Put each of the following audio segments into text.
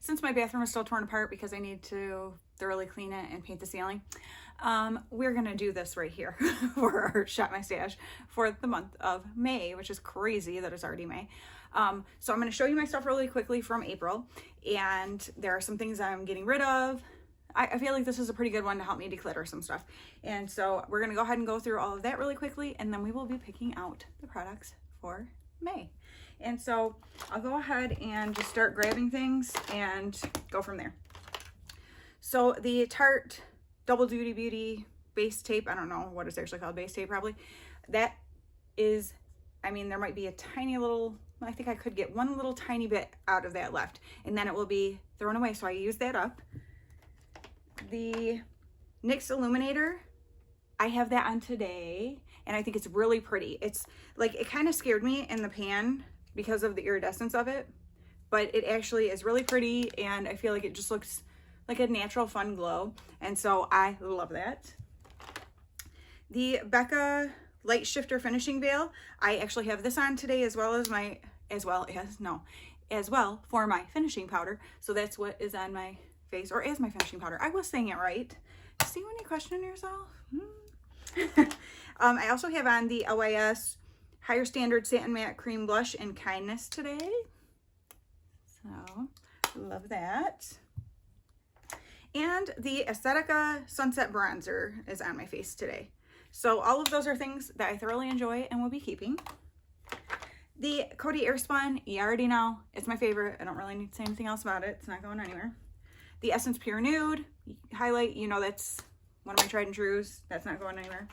since my bathroom is still torn apart because I need to thoroughly clean it and paint the ceiling, we're gonna do this right here for our Shop My Stash for the month of May, which is crazy that it's already May. So I'm gonna show you my stuff really quickly from April, and there are some things I'm getting rid of. I feel like this is a pretty good one to help me declutter some stuff. And so we're gonna go ahead and go through all of that really quickly, and then we will be picking out the products for May. And so I'll go ahead and just start grabbing things and go from there. So the Tarte Double Duty Beauty base tape, I don't know what it's actually called, base tape probably. That is, I mean, there might be a tiny little, I think I could get one little tiny bit out of that left, and then it will be thrown away. So I use that up. The NYX Illuminator, I have that on today, and I think it's really pretty. It's like, it kind of scared me in the pan because of the iridescence of it, but it actually is really pretty, and I feel like it just looks like a natural fun glow, and so I love that. The Becca Light Shifter Finishing Veil, I actually have this on today as well for my finishing powder. So that's what is on my face, or as my finishing powder. I was saying it right. See when you question yourself? I also have on the LYS Higher Standard Satin Matte Cream Blush in Kindness today. So, love that. And the Aesthetica Sunset Bronzer is on my face today. So all of those are things that I thoroughly enjoy and will be keeping. The Coty Airspun, you already know, it's my favorite. I don't really need to say anything else about it. It's not going anywhere. The Essence Pure Nude highlight, you know, that's one of my tried and trues. That's not going anywhere.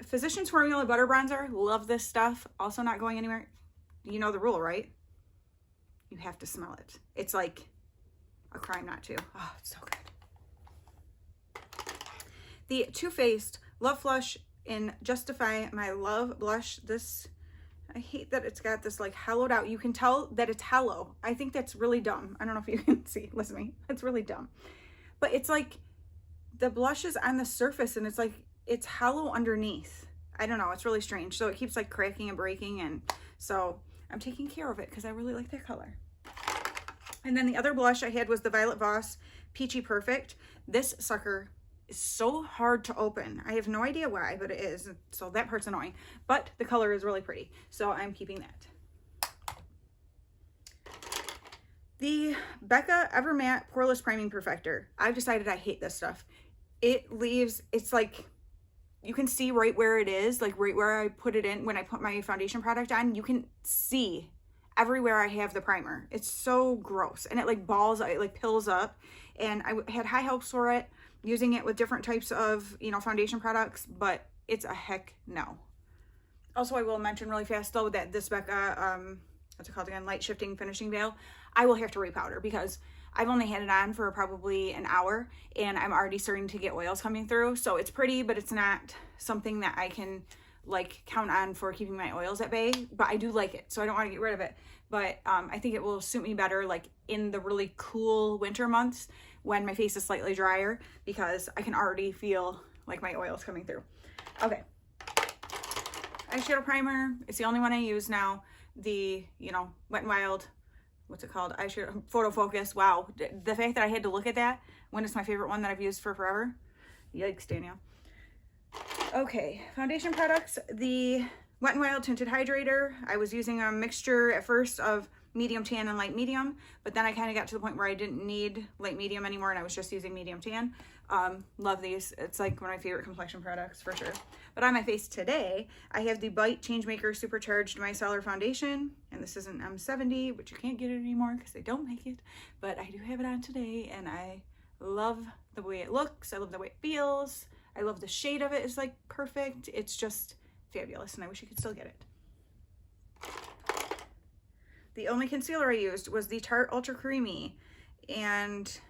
Physicians Formula Butter Bronzer, love this stuff. Also not going anywhere. You know the rule, right? You have to smell it. It's like a crime not to. Oh, it's so good. The Too Faced Love Flush in Justify My Love blush. This, I hate that it's got this like hollowed out. You can tell that it's hollow. I think that's really dumb. I don't know if you can see. Listen to me. It's really dumb. But it's like the blush is on the surface and it's like it's hollow underneath. I don't know. It's really strange. So it keeps like cracking and breaking, and so I'm taking care of it because I really like that color. And then the other blush I had was the Violet Voss Peachy Perfect. This sucker is so hard to open. I have no idea why, but it is. So that part's annoying. But the color is really pretty. So I'm keeping that. The Becca Evermatte Poreless Priming Perfector. I've decided I hate this stuff. It leaves, it's like, you can see right where it is, like right where I put it in when I put my foundation product on. You can see everywhere I have the primer. It's so gross, and it like balls, it like pills up, and I had high hopes for it, using it with different types of, you know, foundation products, but it's a heck no. Also, I will mention really fast though that this Becca, what's it called again, Light Shifting Finishing Veil, I will have to repowder because I've only had it on for probably an hour and I'm already starting to get oils coming through. So it's pretty, but it's not something that I can like count on for keeping my oils at bay, but I do like it, so I don't want to get rid of it. But I think it will suit me better like in the really cool winter months when my face is slightly drier, because I can already feel like my oils coming through. Okay, eyeshadow primer, it's the only one I use now. The, you know, Wet n Wild, what's it called, eyeshadow Photo Focus. Wow, the fact that I had to look at that when it's my favorite one that I've used for forever. Yikes, Danielle. Okay, foundation products, the Wet n Wild Tinted Hydrator. I was using a mixture at first of medium tan and light medium, but then I kind of got to the point where I didn't need light medium anymore and I was just using medium tan. Love these. It's like one of my favorite complexion products for sure. But on my face today, I have the Bite Changemaker Supercharged Micellar Foundation, and this is an M70, but you can't get it anymore because they don't make it, but I do have it on today, and I love the way it looks. I love the way it feels. I love the shade of it. It's like perfect. It's just fabulous, and I wish you could still get it. The only concealer I used was the Tarte Ultra Creamy, and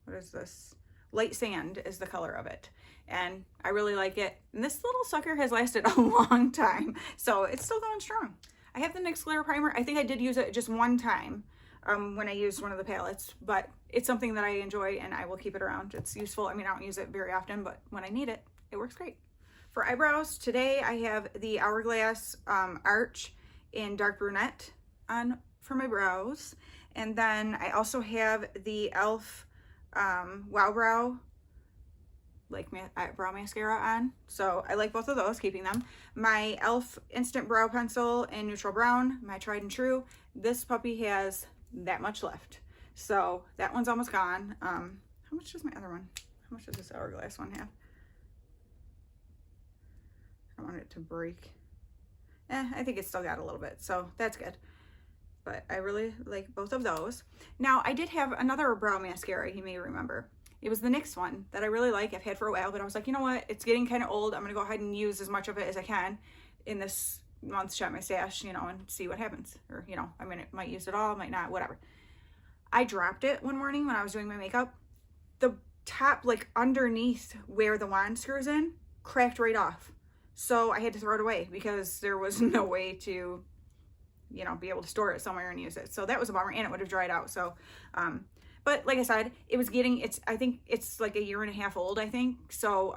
what is this? Light Sand is the color of it, and I really like it. And this little sucker has lasted a long time, so it's still going strong. I have the NYX Glitter Primer. I think I did use it just one time when I used one of the palettes, but it's something that I enjoy and I will keep it around. It's useful. I mean, I don't use it very often, but when I need it, it works great. For eyebrows, today I have the Hourglass Arch in Dark Brunette on for my brows, And then I also have the e.l.f. Wow Brow like brow mascara on, so I like both of those, keeping them. My e.l.f. instant brow pencil in neutral brown, my tried and true. This puppy has that much left, so that one's almost gone. How much does my other one, how much does this Hourglass one have? I don't want it to break. I think it's still got a little bit, so that's good. But I really like both of those. Now, I did have another brow mascara, you may remember. It was the NYX one that I really like. I've had for a while, but I was like, you know what? It's getting kind of old. I'm going to go ahead and use as much of it as I can in this month, shop my stash, you know, and see what happens. Or, you know, I mean, it might use it all, might not, whatever. I dropped it one morning when I was doing my makeup. The top, like underneath where the wand screws in, cracked right off. So I had to throw it away because there was no way to, you know, be able to store it somewhere and use it. So that was a bummer, and it would have dried out. So, but like I said, it was getting, I think it's like 1.5 years old, I think. So,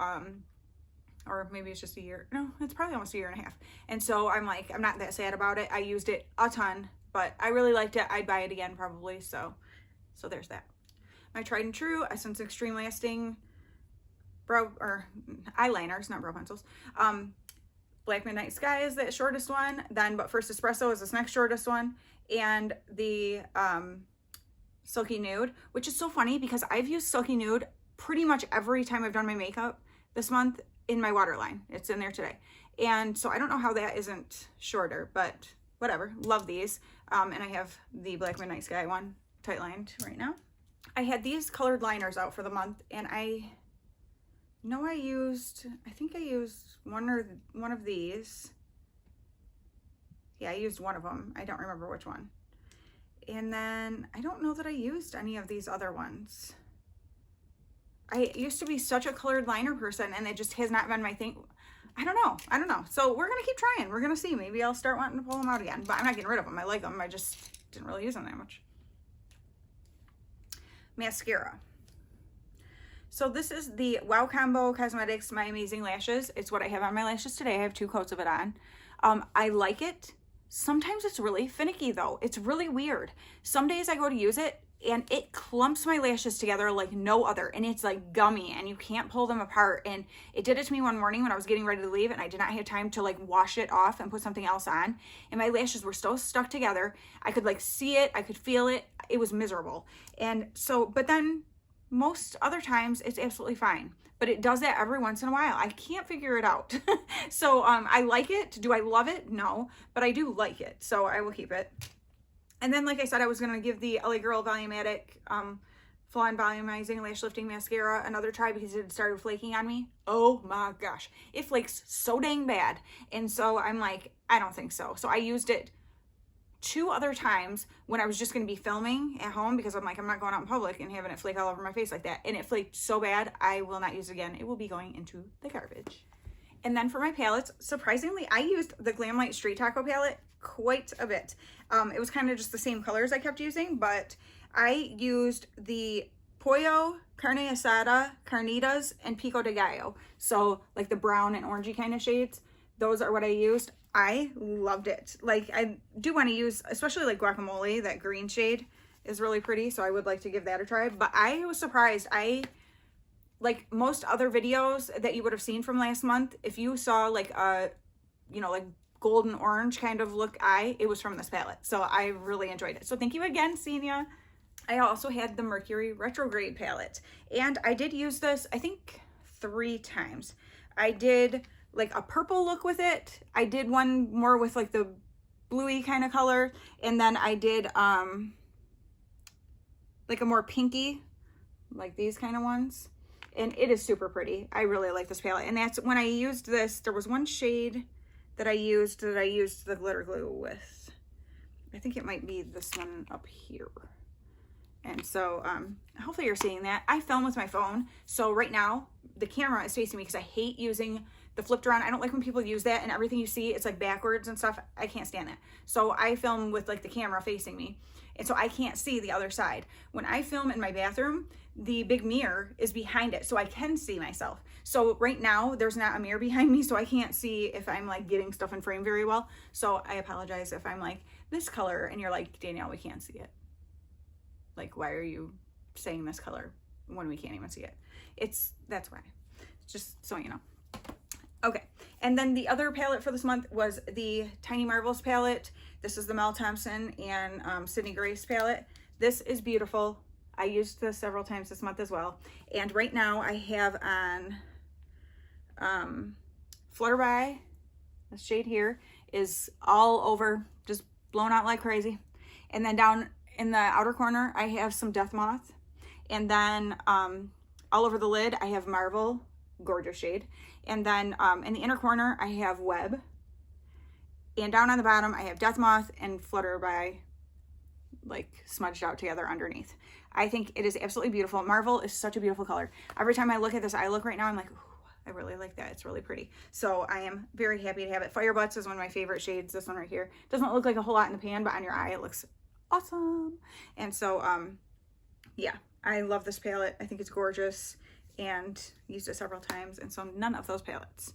or maybe it's just a year. No, it's probably almost 1.5 years. And so I'm like, I'm not that sad about it. I used it a ton, but I really liked it. I'd buy it again probably. So there's that. My tried and true Essence Extreme Lasting brow, or eyeliners, not brow pencils. Black Midnight Sky is the shortest one. Then But First Espresso is this next shortest one. And the, Silky Nude, which is so funny because I've used Silky Nude pretty much every time I've done my makeup this month in my waterline. It's in there today. And so I don't know how that isn't shorter, but whatever. Love these. And I have the Black Midnight Sky one tight lined right now. I had these colored liners out for the month, and I think I used one of these. Yeah, I used one of them. I don't remember which one. And then I don't know that I used any of these other ones. I used to be such a colored liner person, and it just has not been my thing. I don't know. So we're going to keep trying. We're going to see. Maybe I'll start wanting to pull them out again, but I'm not getting rid of them. I like them. I just didn't really use them that much. Mascara. So this is the Wow Combo Cosmetics My Amazing Lashes. It's what I have on my lashes today. I have 2 coats of it on. I like it. Sometimes it's really finicky though. It's really weird. Some days I go to use it and it clumps my lashes together like no other, and it's like gummy and you can't pull them apart. And it did it to me one morning when I was getting ready to leave, and I did not have time to like wash it off and put something else on, and my lashes were so stuck together. I could like see it, I could feel it. It was miserable. And so, but then most other times it's absolutely fine, but it does that every once in a while. I can't figure it out. So I like it. Do I love it? No, but I do like it, so I will keep it. And then, like I said, I was going to give the LA Girl Volumatic Flaw and Volumizing Lash Lifting Mascara another try because it had started flaking on me. Oh my gosh, it flakes so dang bad. And so I'm like, I don't think so. So I used it 2 other times when I was just going to be filming at home, because I'm like, I'm not going out in public and having it flake all over my face like that. And it flaked so bad, I will not use it again. It will be going into the garbage. And then for my palettes, surprisingly, I used the Glamlight Street Taco palette quite a bit. It was kind of just the same colors I kept using, but I used the Pollo, Carne Asada, Carnitas, and Pico de Gallo. So like the brown and orangey kind of shades. Those are what I used. I loved it. Like, I do want to use, especially like guacamole, that green shade is really pretty, so I would like to give that a try. But I was surprised. Like most other videos that you would have seen from last month, if you saw like a, you know, like golden orange kind of look eye, it was from this palette. So I really enjoyed it. So thank you again, Senia. I also had the Mercury Retrograde palette, and I did use this, I think 3 times. I did like a purple look with it. I did one more with like the bluey kind of color, and then I did like a more pinky, like these kind of ones, and it is super pretty. I really like this palette. And that's when I used this, there was one shade that I used the glitter glue with. I think it might be this one up here. And so hopefully you're seeing that. I film with my phone, so right now the camera is facing me because I hate using the flipped around. I don't like when people use that and everything you see, it's like backwards and stuff. I can't stand that. So I film with like the camera facing me, and so I can't see the other side. When I film in my bathroom, the big mirror is behind it, so I can see myself. So right now there's not a mirror behind me, so I can't see if I'm like getting stuff in frame very well. So I apologize if I'm like this color and you're like, Danielle, we can't see it. Like, why are you saying this color when we can't even see it? That's why. Just so you know. Okay, and then the other palette for this month was the Tiny Marvels palette. This is the Mel Thompson and Sydney Grace palette. This is beautiful. I used this several times this month as well. And right now I have on Flutter by, this shade here is all over, just blown out like crazy. And then down in the outer corner, I have some Death Moth. And then all over the lid, I have Marvel, gorgeous shade. And then in the inner corner, I have Web. And down on the bottom, I have Death Moth and Flutter by, like, smudged out together underneath. I think it is absolutely beautiful. Marvel is such a beautiful color. Every time I look at this eye look right now, I'm like, ooh, I really like that. It's really pretty. So I am very happy to have it. Firebutts is one of my favorite shades. This one right here. Doesn't look like a whole lot in the pan, but on your eye, it looks awesome. And so, yeah, I love this palette. I think it's gorgeous and used it several times. And so none of those palettes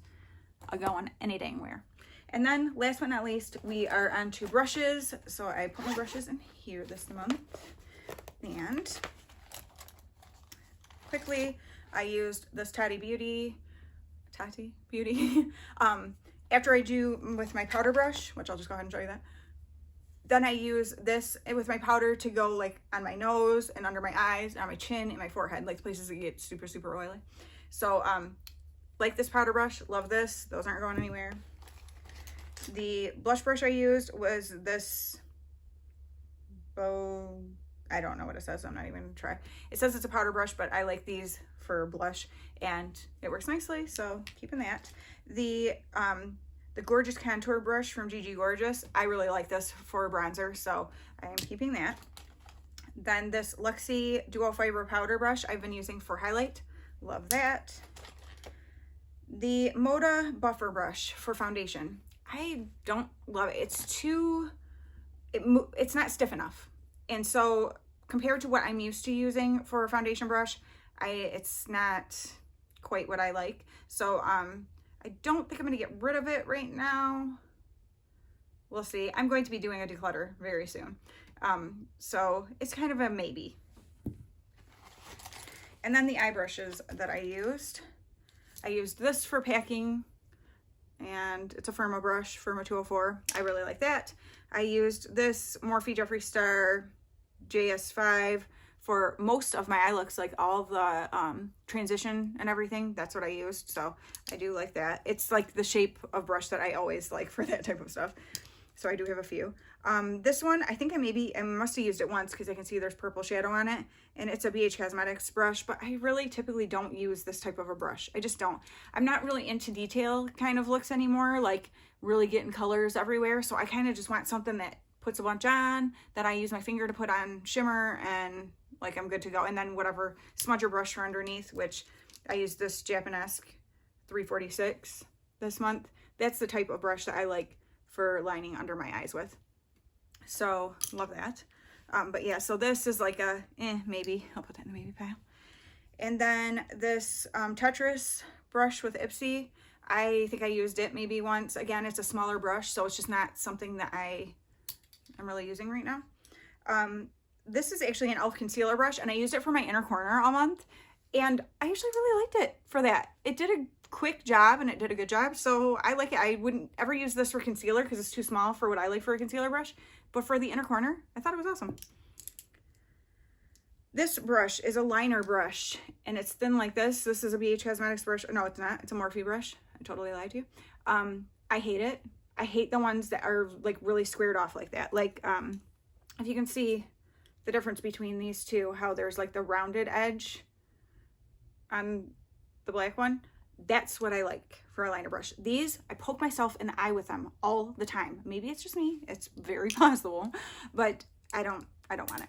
are going any dang where. And then last but not least, we are on to brushes. So I put my brushes in here this month. And quickly, I used this Tati Beauty, after I do with my powder brush, which I'll just go ahead and show you that. Then I use this with my powder to go like on my nose and under my eyes, on my chin and my forehead, like places that get super, super oily. So like this powder brush, love this. Those aren't going anywhere. The blush brush I used was this I don't know what it says, so I'm not even gonna try. It says it's a powder brush, but I like these for blush and it works nicely, so keeping that. The Gorgeous Contour Brush from Gigi Gorgeous, I really like this for a bronzer, so I am keeping that. Then this Luxie Duo Fiber Powder Brush I've been using for highlight, love that. The Moda Buffer Brush for foundation, I don't love it. It's not stiff enough. And so compared to what I'm used to using for a foundation brush, it's not quite what I like. So I don't think I'm going to get rid of it right now. We'll see. I'm going to be doing a declutter very soon. So it's kind of a maybe. And then the eye brushes that I used this for packing, and it's a Firma brush, Firma 204. I really like that. I used this Morphe Jeffree Star JS5 for most of my eye looks, like all the transition and everything. That's what I used, so I do like that. It's like the shape of brush that I always like for that type of stuff. So I do have a few. This one, I think I must have used it once because I can see there's purple shadow on it, and it's a BH Cosmetics brush, but I really typically don't use this type of a brush. I just don't. I'm not really into detail kind of looks anymore, like really getting colors everywhere, so I kind of just want something that puts a bunch on, that I use my finger to put on shimmer, and like I'm good to go. And then whatever smudger brush for underneath, which I used this Japanesque 346 this month. That's the type of brush that I like for lining under my eyes with. So love that. But yeah, so this is like a maybe. I'll put that in the maybe pile. And then this Tetris brush with Ipsy, I think I used it maybe once. Again, it's a smaller brush, so it's just not something that I'm really using right now. This is actually an e.l.f. concealer brush, and I used it for my inner corner all month, and I actually really liked it for that. It did a quick job, and it did a good job, so I like it. I wouldn't ever use this for concealer because it's too small for what I like for a concealer brush, but for the inner corner, I thought it was awesome. This brush is a liner brush, and it's thin like this. This is a BH Cosmetics brush. No, it's not. It's a Morphe brush. I totally lied to you. I hate it. I hate the ones that are like really squared off like that. Like, if you can see the difference between these two, how there's like the rounded edge on the black one. That's what I like for a liner brush. These, I poke myself in the eye with them all the time. Maybe it's just me. It's very possible, but I don't want it.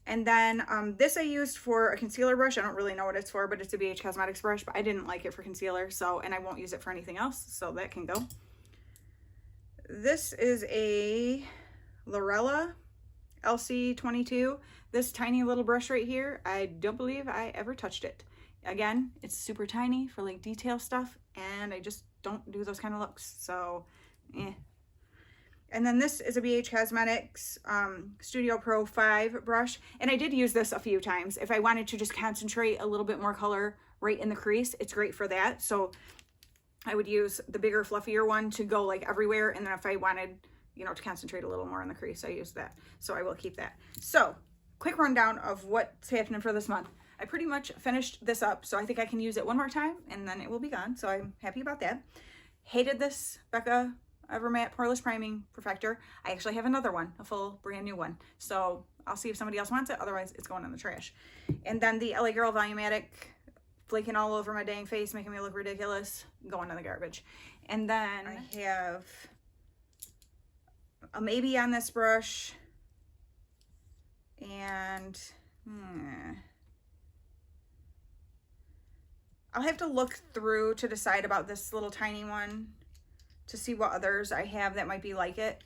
And then this I used for a concealer brush. I don't really know what it's for, but it's a BH Cosmetics brush, but I didn't like it for concealer, so, and I won't use it for anything else, so that can go. This is a Lorella LC22. This tiny little brush right here, I don't believe I ever touched it. Again, it's super tiny for like detail stuff, and I just don't do those kind of looks, so And then this is a BH Cosmetics Studio Pro 5 brush. And I did use this a few times. If I wanted to just concentrate a little bit more color right in the crease, it's great for that. So I would use the bigger, fluffier one to go like everywhere. And then if I wanted, you know, to concentrate a little more in the crease, I use that. So I will keep that. So quick rundown of what's happening for this month. I pretty much finished this up. So I think I can use it one more time and then it will be gone. So I'm happy about that. Hated this Becca Evermatte Poreless Priming Perfector. I actually have another one, a full brand new one. So I'll see if somebody else wants it. Otherwise, it's going in the trash. And then the LA Girl Volumatic, flaking all over my dang face, making me look ridiculous, going in the garbage. And then I have a maybe on this brush. And I'll have to look through to decide about this little tiny one to see what others I have that might be like it,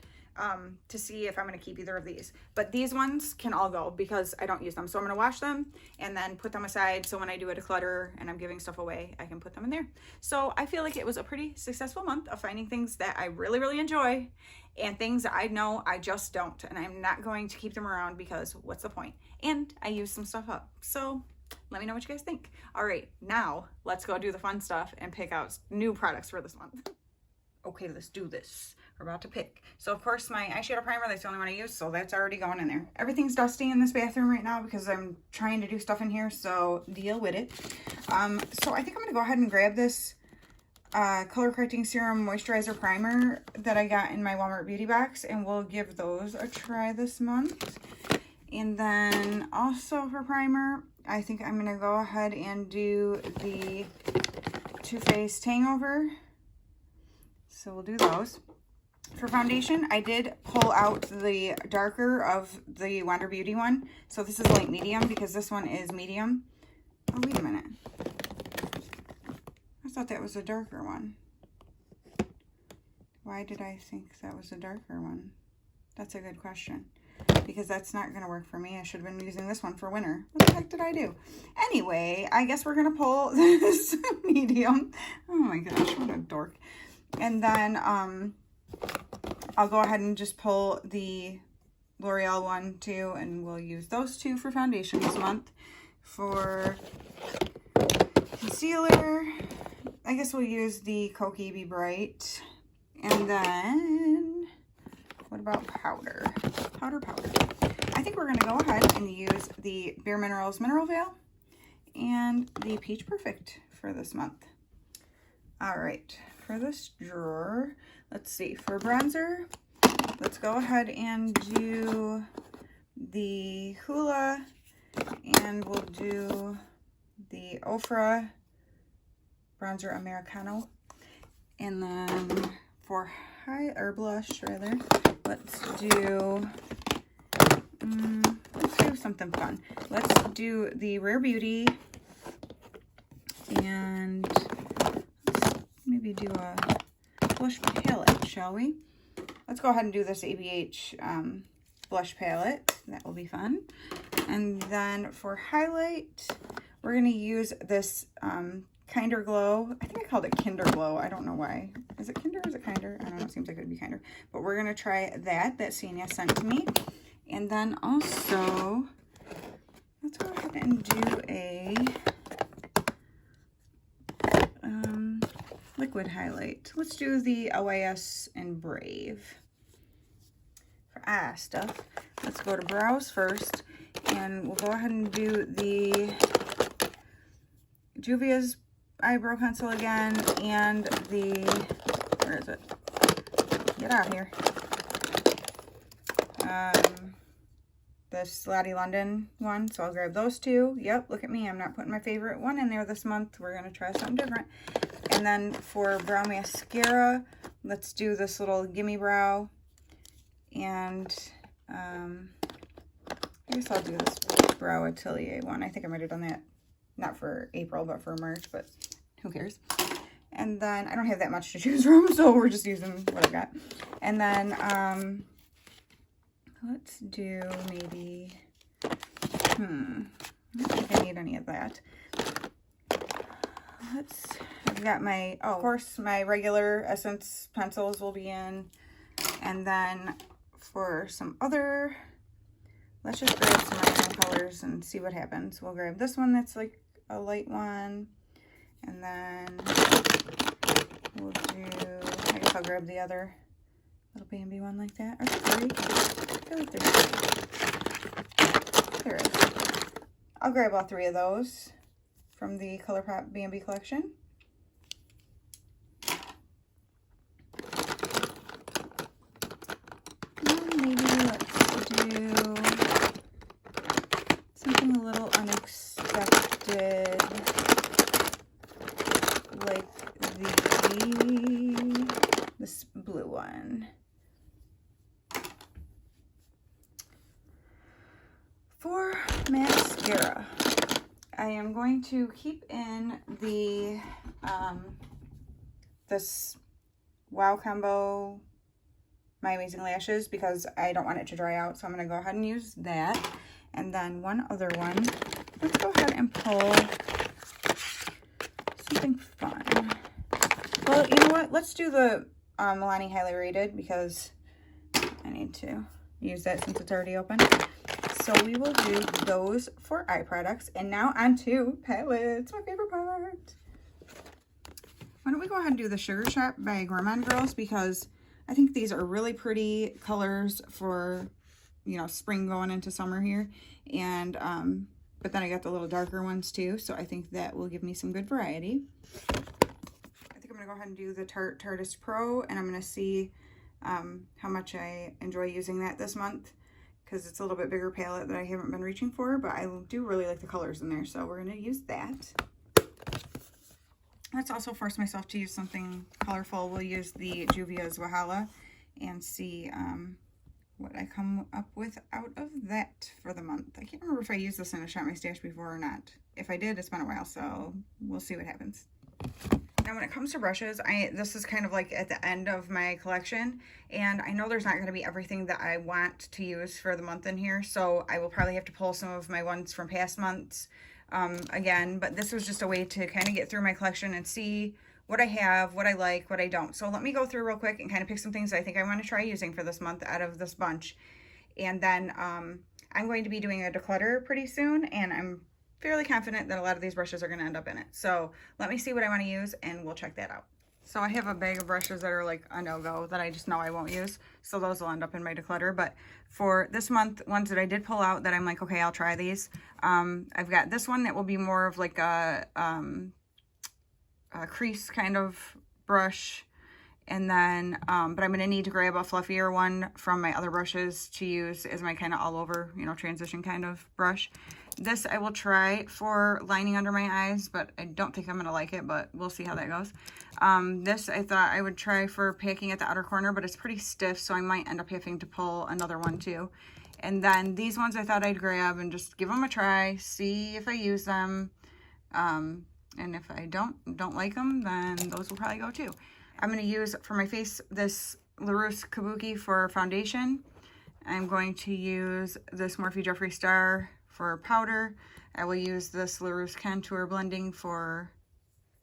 to see if I'm going to keep either of these. But these ones can all go because I don't use them. So I'm going to wash them and then put them aside so when I do a declutter and I'm giving stuff away, I can put them in there. So I feel like it was a pretty successful month of finding things that I really, really enjoy and things that I know I just don't. And I'm not going to keep them around because what's the point? And I use some stuff up. So let me know what you guys think. All right, now let's go do the fun stuff and pick out new products for this month. Okay, let's do this. We're about to pick. So of course my eyeshadow primer, that's the only one I use, so that's already going in there. Everything's dusty in this bathroom right now because I'm trying to do stuff in here, so deal with it. So I think I'm gonna go ahead and grab this color correcting serum moisturizer primer that I got in my Walmart beauty box, and we'll give those a try this month. And then also for primer, I think I'm gonna go ahead and do the Too Faced Hangover. So we'll do those. For foundation, I did pull out the darker of the Wander Beauty one. So this is light medium because this one is medium. Oh, wait a minute. I thought that was a darker one. Why did I think that was a darker one? That's a good question. Because that's not going to work for me. I should have been using this one for winter. What the heck did I do? Anyway, I guess we're going to pull this medium. Oh my gosh, what a dork. And then I'll go ahead and just pull the L'Oreal one too, and we'll use those two for foundation this month. For concealer, I guess we'll use the Kokie Be Bright. And then, what about powder? Powder. I think we're going to go ahead and use the Bare Minerals Mineral Veil and the Peach Perfect for this month. All right. For this drawer, let's see, for bronzer, let's go ahead and do the Hoola, and we'll do the Ofra Bronzer Americano. And then for blush rather, let's do something fun. Let's do the Rare Beauty, and maybe do a blush palette, shall we? Let's go ahead and do this ABH blush palette. That will be fun. And then for highlight, we're going to use this Kinder Glow. I think I called it Kinder Glow. I don't know why. Is it Kinder or is it Kinder? I don't know. It seems like it would be Kinder. But we're going to try that Sania sent to me. And then also, let's go ahead and do a liquid highlight. Let's do the OAS and Brave. For stuff, let's go to brows first, and we'll go ahead and do the Juvia's eyebrow pencil again, and the, where is it? Get out of here. The Slotty London one, so I'll grab those two. Yep, look at me, I'm not putting my favorite one in there this month. We're gonna try something different. And then for brow mascara, let's do this little Gimme Brow. And I guess I'll do this Brow Atelier one. I think I might have done that, not for April, but for March, but who cares? And then I don't have that much to choose from, so we're just using what I got. And then let's do maybe, I don't think I need any of that. I've got my, of course, my regular Essence pencils will be in. And then for some other, let's just grab some random colors and see what happens. We'll grab this one that's like a light one. And then we'll do, I guess I'll grab the other little Bambi one like that. Or three. I feel like there's three. There is. I'll grab all three of those from the ColourPop Bambi collection. Maybe let's do something a little unexpected, like this blue one. For mascara, I am going to keep in the this Wow Combo My Amazing Lashes because I don't want it to dry out, so I'm going to go ahead and use that. And then one other one, let's go ahead and pull something fun. Well, you know what? Let's do the Milani Highly Rated because I need to use that since it's already open. So we will do those for eye products. And now on to palettes, my favorite part. Why don't we go ahead and do the Sugar Shop by Gourmand Girls, because I think these are really pretty colors for, you know, spring going into summer here. And, but then I got the little darker ones too. So I think that will give me some good variety. I think I'm going to go ahead and do the Tarte Tartist Pro, and I'm going to see how much I enjoy using that this month, because it's a little bit bigger palette that I haven't been reaching for, but I do really like the colors in there. So we're going to use that. Let's also force myself to use something colorful. We'll use the Juvia's Wahala and see what I come up with out of that for the month. I can't remember if I used this in a Shop My Stash before or not. If I did, it's been a while, so we'll see what happens. Now, when it comes to brushes, this is kind of like at the end of my collection, and I know there's not going to be everything that I want to use for the month in here, so I will probably have to pull some of my ones from past months again, but this was just a way to kind of get through my collection and see what I have, what I like, what I don't. So let me go through real quick and kind of pick some things I think I want to try using for this month out of this bunch. And then I'm going to be doing a declutter pretty soon, and I'm fairly confident that a lot of these brushes are going to end up in it. So let me see what I want to use and we'll check that out. So I have a bag of brushes that are like a no-go that I just know I won't use. So those will end up in my declutter. But for this month, ones that I did pull out that I'm like, okay, I'll try these. I've got this one that will be more of like a crease kind of brush. And then, but I'm going to need to grab a fluffier one from my other brushes to use as my kind of all over, you know, transition kind of brush. This I will try for lining under my eyes, but I don't think I'm going to like it, but we'll see how that goes. This I thought I would try for packing at the outer corner, but it's pretty stiff, so I might end up having to pull another one too. And then these ones I thought I'd grab and just give them a try, see if I use them. And if I don't like them, then those will probably go too. I'm going to use for my face this LaRousse Kabuki for foundation. I'm going to use this Morphe Jeffree Star for powder. I will use this LaRousse Contour Blending for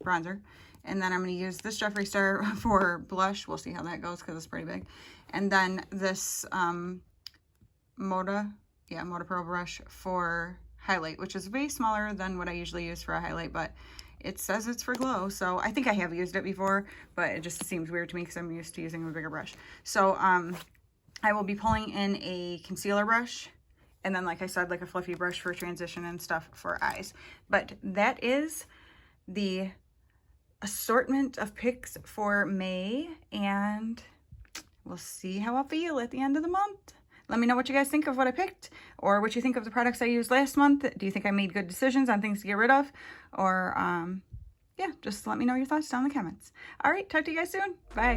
bronzer. And then I'm going to use this Jeffree Star for blush. We'll see how that goes because it's pretty big. And then this Moda Pro brush for highlight, which is way smaller than what I usually use for a highlight, but it says it's for glow, so I think I have used it before, but it just seems weird to me because I'm used to using a bigger brush. So I will be pulling in a concealer brush, and then, like I said, like a fluffy brush for transition and stuff for eyes. But that is the assortment of picks for May, and we'll see how I feel at the end of the month. Let me know what you guys think of what I picked, or what you think of the products I used last month. Do you think I made good decisions on things to get rid of? Or, yeah, just let me know your thoughts down in the comments. All right, talk to you guys soon. Bye.